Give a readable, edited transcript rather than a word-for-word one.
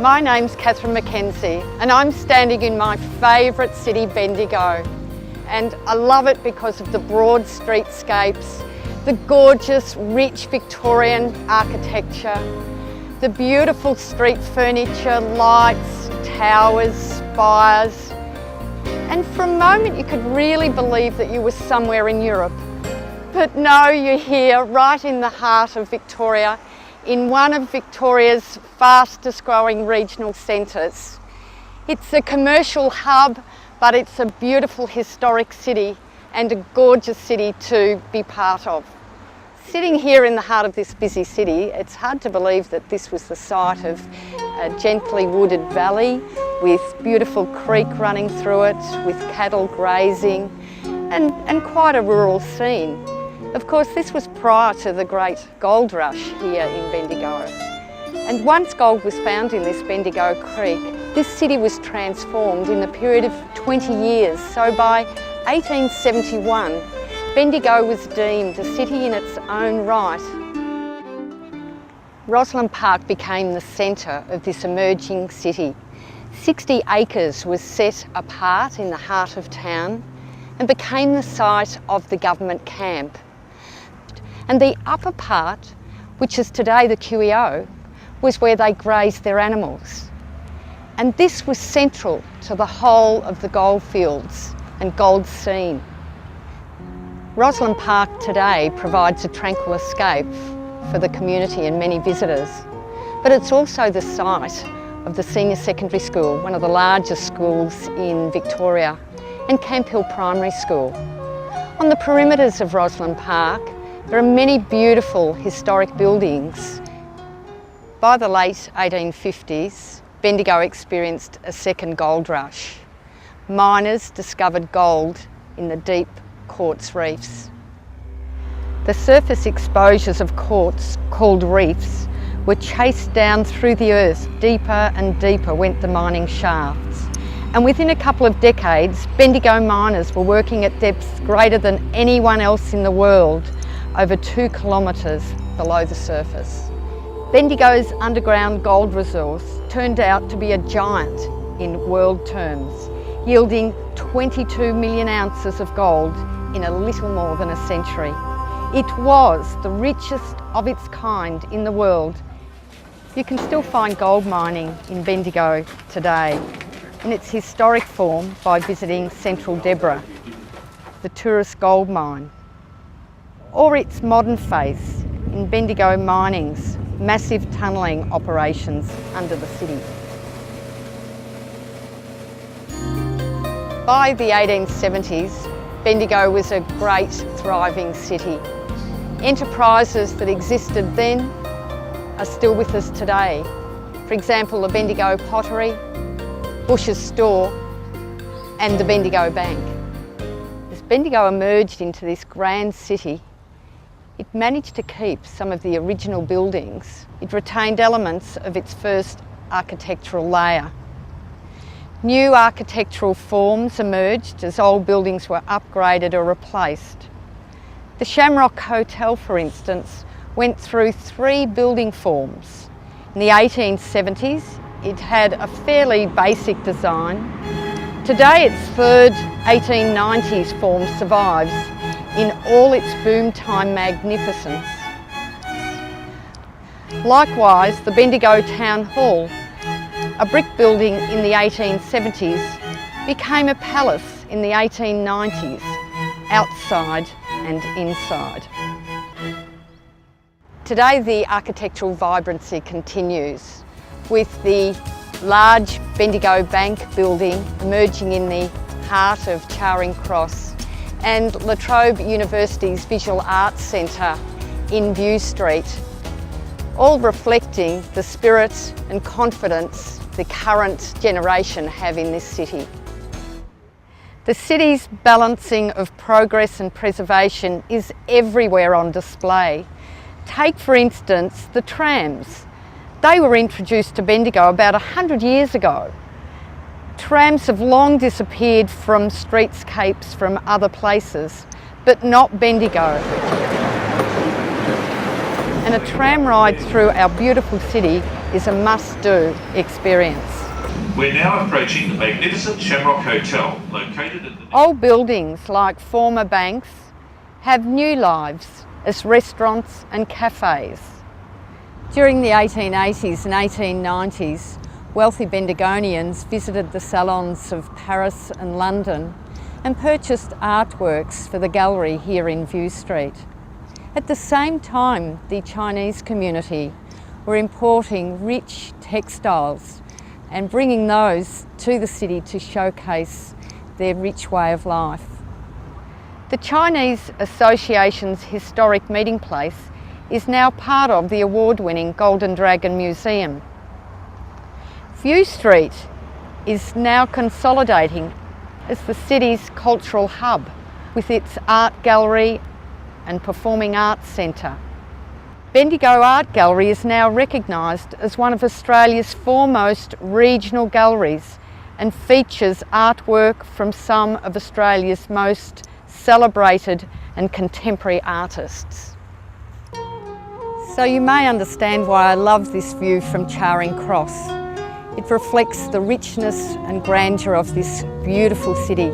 My name's Catherine Mackenzie and I'm standing in my favourite city, Bendigo. And I love it because of the broad streetscapes, the gorgeous, rich Victorian architecture, the beautiful street furniture, lights, towers, spires. And for a moment you could really believe that you were somewhere in Europe. But no, you're here, right in the heart of Victoria, in one of Victoria's fastest growing regional centres. It's a commercial hub, but it's a beautiful historic city and a gorgeous city to be part of. Sitting here in the heart of this busy city, it's hard to believe that this was the site of a gently wooded valley with beautiful creek running through it, with cattle grazing and quite a rural scene. Of course, this was prior to the great gold rush here in Bendigo. And once gold was found in this Bendigo Creek, this city was transformed in the period of 20 years. So by 1871, Bendigo was deemed a city in its own right. Roslyn Park became the centre of this emerging city. 60 acres was set apart in the heart of town and became the site of the government camp. And the upper part, which is today the QEO, was where they grazed their animals. And this was central to the whole of the goldfields and gold scene. Roslyn Park today provides a tranquil escape for the community and many visitors, but it's also the site of the senior secondary school, one of the largest schools in Victoria, and Camp Hill Primary School. On the perimeters of Roslyn Park, there are many beautiful historic buildings. By the late 1850s, Bendigo experienced a second gold rush. Miners discovered gold in the deep quartz reefs. The surface exposures of quartz, called reefs, were chased down through the earth. Deeper and deeper went the mining shafts. And within a couple of decades, Bendigo miners were working at depths greater than anyone else in the world, over 2 kilometres below the surface. Bendigo's underground gold resource turned out to be a giant in world terms, yielding 22 million ounces of gold in a little more than a century. It was the richest of its kind in the world. You can still find gold mining in Bendigo today in its historic form by visiting Central Deborah, the tourist gold mine, or its modern face in Bendigo Mining's massive tunnelling operations under the city. By the 1870s, Bendigo was a great, thriving city. Enterprises that existed then are still with us today. For example, the Bendigo Pottery, Bush's Store and the Bendigo Bank. As Bendigo emerged into this grand city, it managed to keep some of the original buildings. It retained elements of its first architectural layer. New architectural forms emerged as old buildings were upgraded or replaced. The Shamrock Hotel, for instance, went through 3 building forms. In the 1870s, it had a fairly basic design. Today, its third 1890s form survives in all its boom-time magnificence. Likewise, the Bendigo Town Hall, a brick building in the 1870s, became a palace in the 1890s, outside and inside. Today the architectural vibrancy continues, with the large Bendigo Bank building emerging in the heart of Charing Cross and La Trobe University's Visual Arts Centre in View Street, all reflecting the spirit and confidence the current generation have in this city. The city's balancing of progress and preservation is everywhere on display. Take, for instance, the trams. They were introduced to Bendigo about 100 years ago. Trams have long disappeared from streetscapes from other places, but not Bendigo. and a tram ride through our beautiful city is a must-do experience. We're now approaching the magnificent Shamrock Hotel, located at the... Old buildings like former banks have new lives as restaurants and cafes. During the 1880s and 1890s, wealthy Bendigonians visited the salons of Paris and London and purchased artworks for the gallery here in View Street. At the same time, the Chinese community were importing rich textiles and bringing those to the city to showcase their rich way of life. The Chinese Association's historic meeting place is now part of the award-winning Golden Dragon Museum. View Street is now consolidating as the city's cultural hub with its art gallery and performing arts centre. Bendigo Art Gallery is now recognised as one of Australia's foremost regional galleries and features artwork from some of Australia's most celebrated and contemporary artists. So you may understand why I love this view from Charing Cross. It reflects the richness and grandeur of this beautiful city.